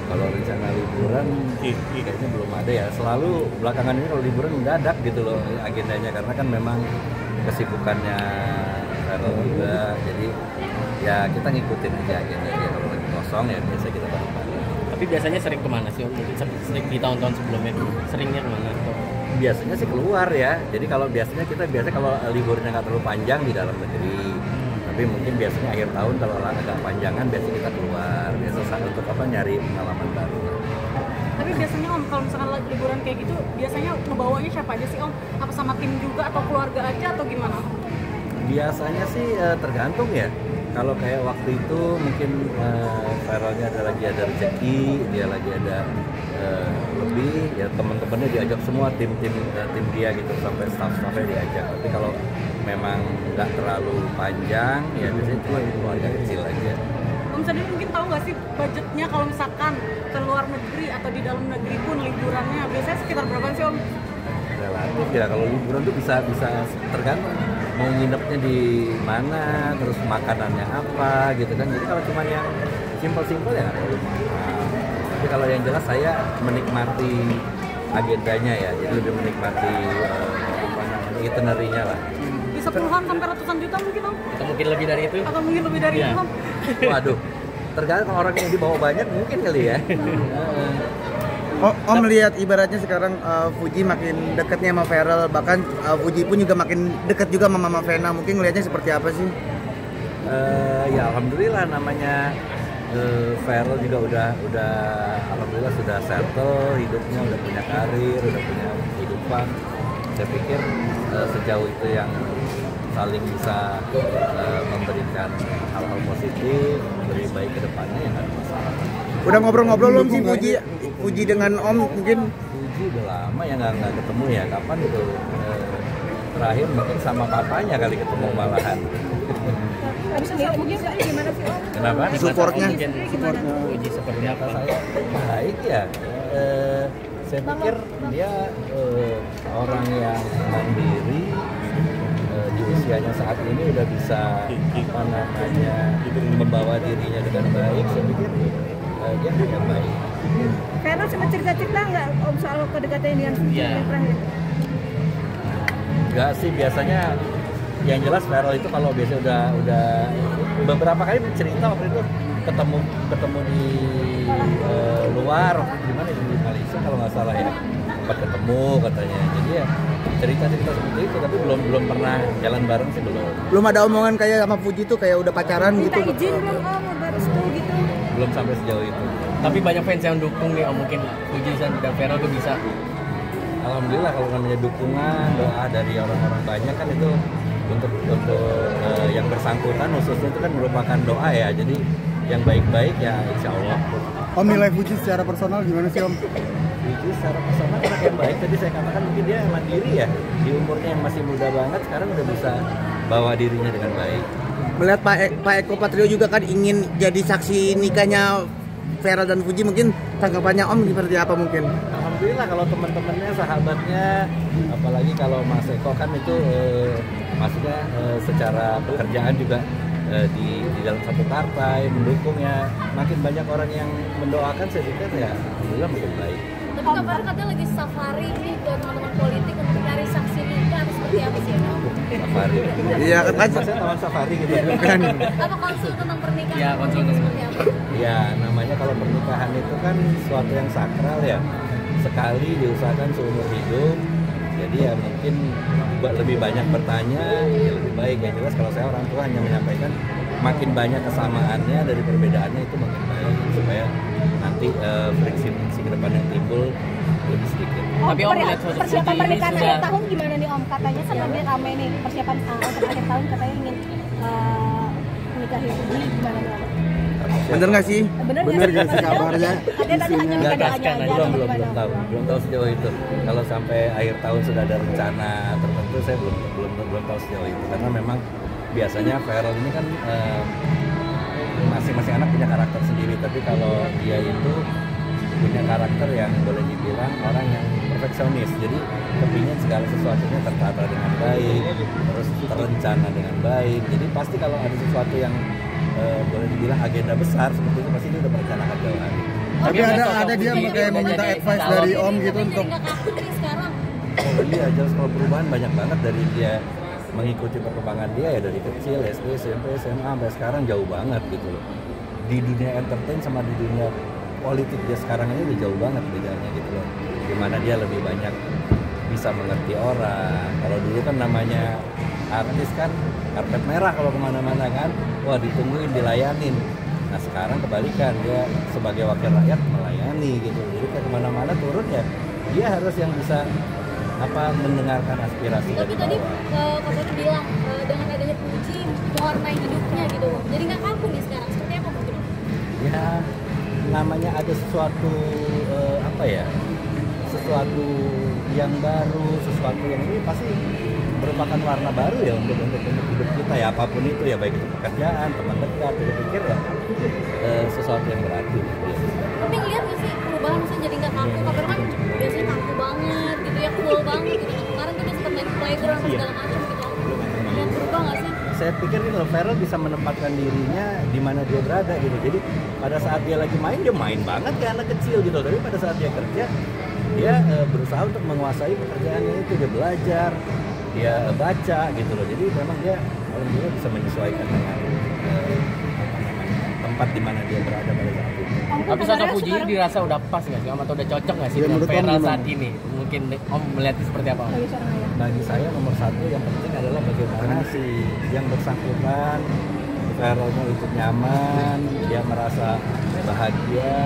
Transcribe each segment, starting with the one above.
Kalau rencana liburan kayaknya belum ada ya. Selalu belakangan ini kalau liburan mendadak gitu loh agendanya, karena kan memang kesibukannya Farel juga. Jadi ya kita ngikutin aja agenda dia, kalau lagi kosong ya biasa kita bareng-bareng. Tapi biasanya sering kemana sih? Mungkin sering di tahun-tahun sebelumnya seringnya kemana? Biasanya sih keluar ya. Jadi kalau biasanya kalau liburnya nggak terlalu panjang di dalam negeri. Tapi mungkin biasanya akhir tahun kalau agak panjangan biasanya kita keluar. Biasa untuk nyari pengalaman baru. Tapi biasanya Om, kalau misalkan liburan kayak gitu, biasanya ngebawanya siapa aja sih Om? Apa sama tim juga atau keluarga aja atau gimana? Biasanya sih tergantung ya. Kalau kayak waktu itu mungkin Farelnya lagi ada rezeki, dia lagi ada lebih, ya teman-temannya diajak semua, tim dia gitu, sampai staff-staffnya diajak. Tapi kalau memang nggak terlalu panjang, ya biasanya cuma keluarga kecil aja. Om sendiri mungkin tahu nggak sih budgetnya kalau misalkan ke luar negeri atau di dalam negeri pun liburannya biasanya sekitar berapa sih Om? Relatif ya, kalau liburan tuh bisa tergantung mau nginepnya di mana, terus makanannya apa gitu kan. Jadi kalau cuma yang simpel ya nggak terlalu mahal. Tapi kalau yang jelas saya menikmati agendanya ya, jadi lebih menikmati itinerary-nya lah. Bisa puluhan sampai ratusan juta mungkin Om? Atau mungkin lebih dari itu? Atau mungkin lebih dari itu Om? Waduh, tergantung orang yang dibawa banyak mungkin kali ya. Om melihat ibaratnya sekarang Fuji makin dekatnya sama Farel, bahkan Fuji pun juga makin dekat juga sama Mama Vena. Mungkin ngelihatnya seperti apa sih? Ya alhamdulillah, namanya Farel juga udah alhamdulillah sudah settle hidupnya, udah punya karir, udah punya kehidupan. Saya pikir sejauh itu yang saling bisa memberikan hal-hal positif, lebih baik ke depannya, ya nggak ada masalah. Udah ngobrol-ngobrol belum sih Fuji dengan Om mungkin? Fuji udah lama ya nggak ketemu ya. Kapan itu terakhir mungkin sama papanya kali ketemu malahan. Tapi sendiri mungkin gimana sih Om? Kenapa? Supportnya Fuji seperti apa? Saya baik ya. Saya pikir dia orang yang mandiri, di usianya saat ini udah bisa membawa dirinya dengan baik. Saya pikir dia punya baik. Farel sempat cerita-cerita nggak Om soal kedekatan dengan Fuji terakhir? Enggak sih, biasanya yang jelas Farel itu kalau biasanya udah beberapa kali cerita waktu itu ketemu di luar, di mana di Malaysia kalau nggak salah ya, sempat ketemu katanya. Jadi ya cerita-cerita seperti itu, tapi belum pernah jalan bareng sih, belum ada omongan kayak sama Fuji tuh kayak udah pacaran gitu. Minta izin belum Om, baru gitu. Belum sampai sejauh itu. Tapi banyak fans yang dukung nih Om, mungkin Fuji dan Farel tuh bisa. Alhamdulillah kalau namanya dukungan, doa dari orang-orang banyak kan itu untuk yang bersangkutan khususnya itu kan merupakan doa ya. Jadi yang baik-baik ya insya Allah. Om nilai Fuji secara personal gimana sih Om? Fuji secara personal anak yang baik, tadi saya katakan mungkin dia mandiri ya, di umurnya yang masih muda banget sekarang udah bisa bawa dirinya dengan baik. Melihat Pak Eko Patrio juga kan ingin jadi saksi nikahnya Farel dan Fuji, mungkin tanggapannya Om seperti apa mungkin? Alhamdulillah kalau teman-temannya, sahabatnya, apalagi kalau Mas Eko kan itu maksudnya secara pekerjaan juga di dalam satu partai mendukungnya, makin banyak orang yang mendoakan, saya pikir ya alhamdulillah makin baik. Tapi kabar katanya lagi safari nih ke teman-teman politik untuk cari saksi nikah, seperti apa sih Om? Safari. Iya kan Saya taman safari gitu. kan. Apa konsul tentang pernikahan? Iya, konsul tentang seperti apa? Ya namanya kalau pernikahan itu kan suatu yang sakral ya, sekali diusahakan seumur hidup. Jadi ya mungkin lebih banyak bertanya, ya lebih baik. Yang jelas kalau saya orang tua hanya menyampaikan makin banyak kesamaannya dari perbedaannya itu makin baik, supaya nanti friksi-friksi ke depan yang timbul lebih sedikit. Tapi Om lihat persiapan pernikahan akhir tahun gimana nih Om? Katanya sedang ramai nih persiapan untuk akhir tahun, katanya ingin menikahi Fuji, gimana nih Om? Bener nggak sih? Bener nggak sih kabarnya? Ada tadi hanya Gagaskan doanya aja. aja. Belum tahu sejauh itu. Kalau sampai akhir tahun sudah ada rencana tertentu, saya belum tahu sejauh itu, karena memang biasanya Farel ini kan masing-masing anak punya karakter sendiri, tapi kalau dia itu punya karakter yang boleh dibilang orang yang perfeksionis, jadi kepingin segala sesuatunya tertata dengan baik, terus terencana dengan baik. Jadi pasti kalau ada sesuatu yang boleh dibilang agenda besar seperti itu, pasti dia udah merencanakan jauh hari. Tapi ada dia kayak meminta advice dari Om gitu untuk nggak kaku nih sekarang. Oh iya, jelas kalau perubahan banyak banget dari dia mengikuti perkembangan dia ya dari kecil, SD, SMP, SMA sampai sekarang jauh banget gitu loh. Di dunia entertain sama di dunia politik dia sekarang ini udah jauh banget bedanya gitu loh. Dimana dia lebih banyak bisa mengerti orang. Kalau dulu kan namanya artis kan karpet merah kalau kemana-mana kan, wah ditungguin, dilayanin. Nah sekarang kebalikan, dia sebagai wakil rakyat melayani gitu. Jadi ke kemana-mana turun ya, dia harus yang bisa mendengarkan aspirasi Tapi dari tadi bawah. Kakak bilang dengan adanya Puji mewarnai hidupnya gitu. Jadi nggak kaku nih sekarang. Seperti apa mungkin? Ya namanya ada sesuatu sesuatu yang baru, sesuatu yang ini pasti merupakan warna baru ya untuk hidup kita ya, apapun itu ya, baik itu pekerjaan, teman dekat, saya pikir ya sesuatu yang berarti gitu ya. Tapi ngeliat nggak sih perubahan misalnya jadi nggak kaku? Kakak kan biasanya kaku banget gitu ya, cool banget gitu. Kemarin tuh dia sempat main playground segala macam gitu. Yang berubah nggak sih? Saya pikir gitu loh, Ferrell bisa menempatkan dirinya di mana dia berada gitu. Jadi pada saat dia lagi main, dia main banget kayak anak kecil gitu. Tapi pada saat dia kerja, dia berusaha untuk menguasai pekerjaannya itu. Dia belajar, dia baca gitu loh. Jadi memang dia alhamdulillah bisa menyesuaikan dengan tempat di mana dia berada pada saat itu. Tapi sosok Puji dirasa udah pas nggak sih Om, atau udah cocok nggak sih Ya, dengan menurut Om Ferrell gimana? saat ini? Mungkin Om melihatnya seperti apa Om? Bagi seorang ayah. Bagi saya nomor satu yang penting adalah bagaimana si yang bersangkutan Ferrellnya itu nyaman, dia merasa bahagia,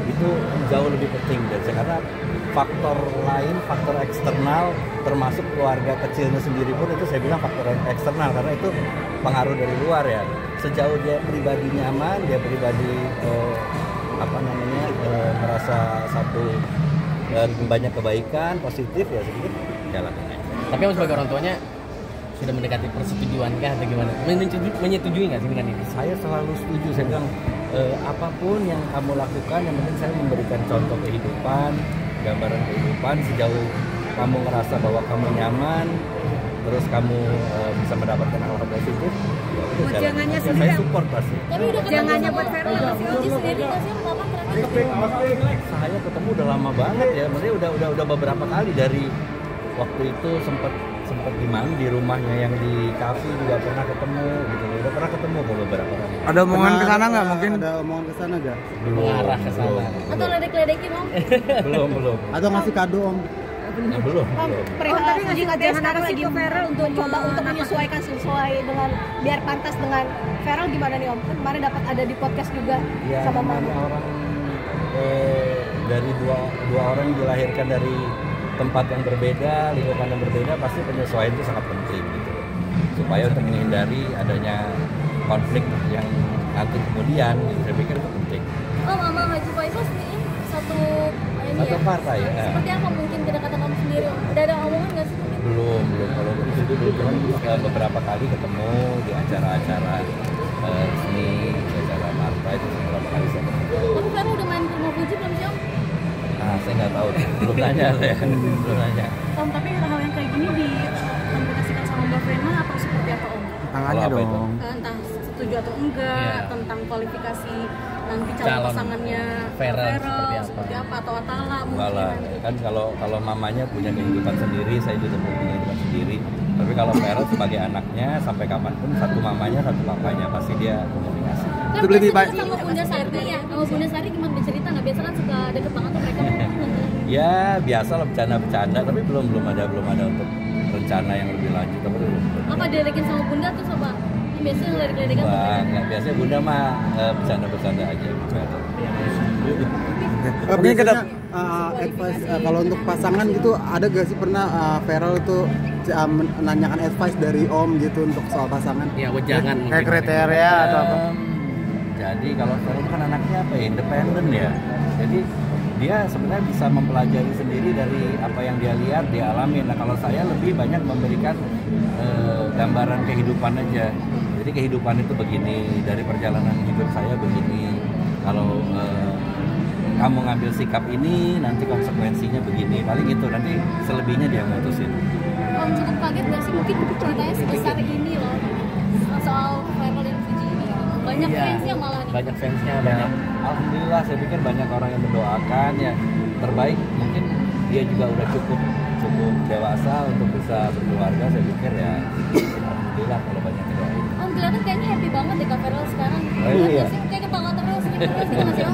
itu jauh lebih penting dari saya, karena faktor lain, faktor eksternal termasuk keluarga kecilnya sendiri pun itu saya bilang faktor eksternal karena itu pengaruh dari luar ya. Sejauh dia pribadi nyaman, dia pribadi merasa satu banyak kebaikan positif ya sedikit jalanin aja. Tapi Om sebagai orang tuanya sudah mendekati persetujuan kah atau gimana? Menyetujui nggak sih dengan ini? Saya selalu setuju, saya bilang apapun yang kamu lakukan yang penting saya memberikan contoh kehidupan, gambaran kehidupan. Sejauh kamu ngerasa bahwa kamu nyaman, terus kamu bisa mendapatkan hal-hal positif, ya udah Jangannya jalan. sendiri. Saya support pasti. Tapi udah ketemu Jangannya sama buat Ferrell apa sih? Puji sendiri nggak sih? Kapan terakhir? Saya ketemu udah lama banget ya, maksudnya udah beberapa kali dari waktu itu sempat di rumahnya yang di kafe juga pernah ketemu gitu, udah pernah ketemu beberapa kali. ada omongan ke sana nggak? Mungkin Ada omongan ke sana nggak? Mengarah ke sana. Atau ledek-ledekin Om? belum Atau ngasih kado Om? belum. Perihal tapi Puji ngasih katanya jangan sekarang ngasih lagi ke Ferrell untuk coba untuk menyesuaikan sesuai dengan biar pantas dengan Ferrell. Gimana nih Om? Kan kemarin dapat ada di podcast juga Ya sama namanya Mama. orang dari dua orang yang dilahirkan dari tempat yang berbeda, lingkungan yang berbeda, pasti penyesuaian itu sangat penting gitu, supaya untuk menghindari adanya konflik yang nanti kemudian gitu. Saya pikir itu penting. Oh, Mama Haji Faisal sendiri satu ini Satu ya. partai ya. Seperti apa mungkin kedekatan kamu sendiri Om? Udah ada omongan nggak sih? Belum kalau itu belum, cuman beberapa kali ketemu di acara-acara resmi, acara partai itu beberapa kali saya ketemu. Tapi Ferrell udah main ke rumah Puji belum sih Om? Nah, saya nggak tahu, belum tanya saya, belum tanya. Om, tapi hal yang kayak gini dikomunikasikan sama Mbak Vena atau seperti apa Om? tangannya Kalau apa itu? dong. Entah setuju atau enggak Iya. tentang kualifikasi nanti calon Calon pasangannya Ferrell seperti apa? seperti apa atau Atala Enggak lah, mungkin. kan kalau mamanya punya kehidupan sendiri, saya juga punya kehidupan sendiri. Tapi kalau Ferrell sebagai anaknya, sampai kapanpun satu mamanya, satu papanya, pasti dia komunikasi. Kan Itu lebih biasa baik. sama Bunda Sari ya. Sama Bunda Sari gimana bercerita nggak? Biasa kan suka deket banget tuh mereka. Ya biasa lah bercanda-bercanda, tapi belum ada untuk rencana yang lebih lanjut. Tapi belum. Apa diledekin sama Bunda tuh coba? Biasanya ledek-ledekan sama mereka. Nggak, biasanya Bunda mah bercanda-bercanda aja. Mungkin kita Advice kalau untuk pasangan gitu ada gak sih pernah Ferrell tuh menanyakan advice dari Om gitu untuk soal pasangan? Ya wejangan kayak mungkin. kriteria atau apa? Jadi kalau Ferrell kan anaknya apa ya, independen ya. Jadi dia sebenarnya bisa mempelajari sendiri dari apa yang dia lihat, dia alami. Nah kalau saya lebih banyak memberikan gambaran kehidupan aja. Jadi kehidupan itu begini, dari perjalanan hidup saya begini. Kalau kamu ngambil sikap ini, nanti konsekuensinya begini. Paling gitu, nanti selebihnya dia mutusin. Om cukup kaget nggak sih mungkin ceritanya sebesar ini loh soal Ferrell dan Puji ini? banyak Iya. fans yang malah nih. Banyak fansnya, Ya, banyak. alhamdulillah saya pikir banyak orang yang mendoakan ya terbaik. Mungkin dia juga udah cukup dewasa untuk bisa berkeluarga. Saya pikir ya alhamdulillah kalau banyak yang doain. Om kelihatan kayaknya happy banget deh Kak Feral sekarang. Oh, Lihat iya. nggak sih kayak ketawa terus gitu gitu nggak sih Om?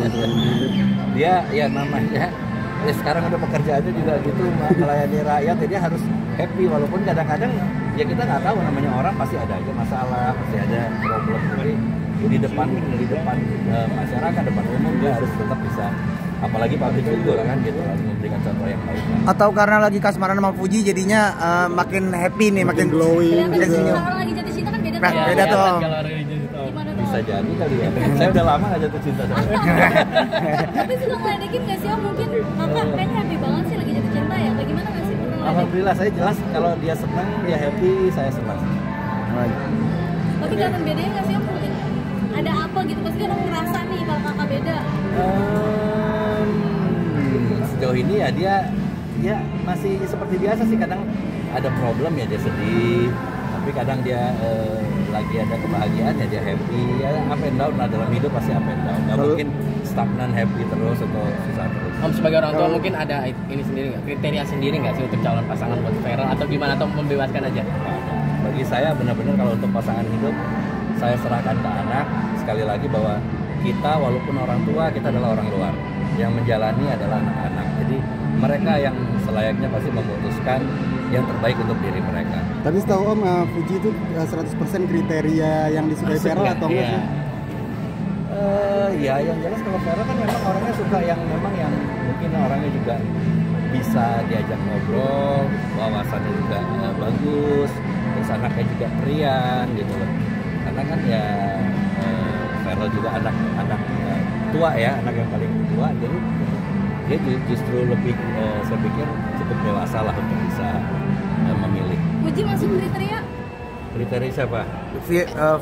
Dia ya namanya ya sekarang udah pekerjaannya juga gitu melayani rakyat, jadi dia harus happy walaupun kadang-kadang ya kita nggak tahu, namanya orang pasti ada aja masalah, pasti ada problem. Jadi di depan masyarakat, depan umum dia harus tetap bisa, apalagi public figure kan gitu, harus memberikan contoh yang baik. Atau karena lagi kasmaran sama Fuji jadinya makin happy nih, makin glowing Kelihatan Makin sih senyum. kalau orang lagi jatuh cinta kan beda Nah, tuh. beda tuh. Kalau orang ini gitu. Gimana tuh? Bisa jadi kali ya. Saya udah lama nggak jatuh cinta sama dia. Tapi suka ngeledekin nggak sih Om? Mungkin kakak kayaknya happy banget sih lagi jatuh cinta ya. Bagaimana nggak sih? Pernah ngeledek? Alhamdulillah saya jelas kalau dia senang, dia happy, saya senang. Tapi kelihatan bedanya nggak sih Om? Mungkin ada apa gitu? Pasti kan Om ngerasa nih kalau kakak beda. Sejauh ini ya dia masih seperti biasa sih, kadang ada problem ya dia sedih, tapi kadang dia lagi ada kebahagiaan ya dia happy, ya up and down lah, dalam hidup pasti up and down, nggak Kalau- mungkin stagnan happy terus atau susah terus. Om sebagai orang tua mungkin ada ini sendiri nggak, kriteria sendiri nggak sih untuk calon pasangan buat Feral atau gimana, atau membebaskan aja? Bagi saya benar-benar kalau untuk pasangan hidup saya serahkan ke anak, sekali lagi bahwa kita walaupun orang tua, kita adalah orang luar, yang menjalani adalah anak-anak, jadi mereka yang selayaknya pasti memutuskan yang terbaik untuk diri mereka. Tapi setahu Om, Fuji itu 100% kriteria yang disukai Masuk Feral nggak? atau enggak Iya. sih? Ya yang jelas kalau Vera kan memang orangnya suka yang memang yang mungkin orangnya juga bisa diajak ngobrol, wawasannya juga bagus, terus anaknya juga periang gitu loh. Karena kan ya Vera juga anak tua ya, anak yang paling tua, jadi dia justru lebih saya pikir cukup dewasa lah untuk bisa memilih. Puji masuk kriteria. Kriteria siapa?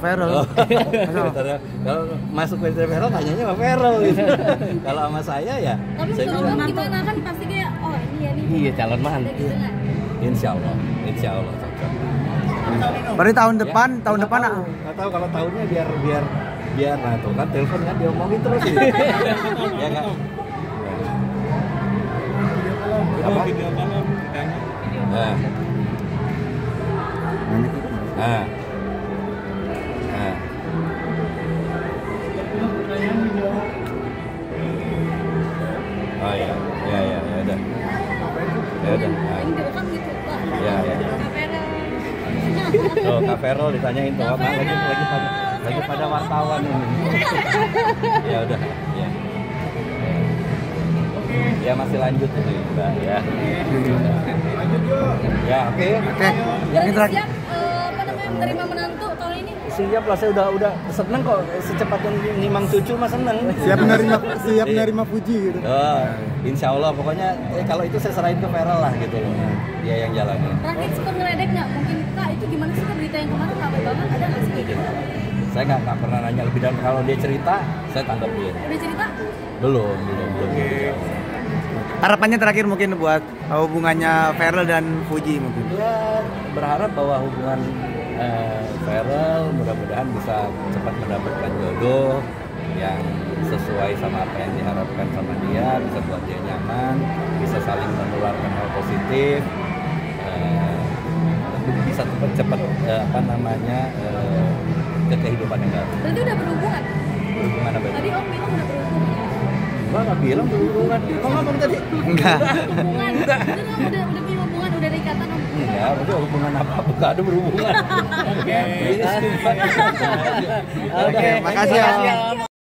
Feral. Oh, kriteria. Kalau masuk kriteria Feral tanyanya sama Feral gitu. Kalau sama saya ya Tapi saya menurut bilang Om gimana kan pasti kayak oh ini ya nih. Iya, calon Ada mantu. gitu nggak? insya Allah cocok. Berarti tahun depan Nggak tahu kalau tahunnya biar nah tuh kan telepon kan diomongin terus gitu. Ya kan? Apa? Nah. Nah. Nah. Oh ya udah. Ya udah. Nah. Ini direkam gitu Pak. Ya, ya. Kak Feral. Tuh Kak Ferol ditanyain tuh apa Kak lagi pada wartawan ini. Ya udah, ya. Ya masih lanjut ini Mbak ya. Ya oke. Oke. Ini Berarti terakhir. siap apa namanya menerima menantu tahun ini? Siap lah, saya udah seneng kok, secepatnya nimang cucu mah seneng. Siap menerima Fuji gitu. Oh, insya Allah pokoknya kalau itu saya serahin ke Ferol lah gitu loh. Dia yang jalanin. Terakhir sempat ngeledek nggak? Mungkin Kak itu gimana sih Kak berita yang kemarin ramai banget, ada nggak sih kayak gitu? Saya nggak pernah nanya lebih dalam, kalau dia cerita saya tanggapin. Udah cerita? Belum. Harapannya terakhir mungkin buat hubungannya Feral dan Fuji mungkin. Ya berharap bahwa hubungan Feral mudah-mudahan bisa cepat mendapatkan jodoh yang sesuai sama apa yang diharapkan sama dia, bisa buat dia nyaman, bisa saling menularkan hal positif, bisa cepat ke kehidupan yang baru. Berarti udah berhubungan? Hubungan apa itu? Tadi Om bilang udah berhubungan. Gua nggak bilang berhubungan. Kok ngomong tadi? Enggak. Hubungan. Udah punya hubungan, udah ada ikatan Om. Enggak, berarti hubungan apa? Bukan ada berhubungan. Oke. Ini sih. Oke, makasih ya. Iya.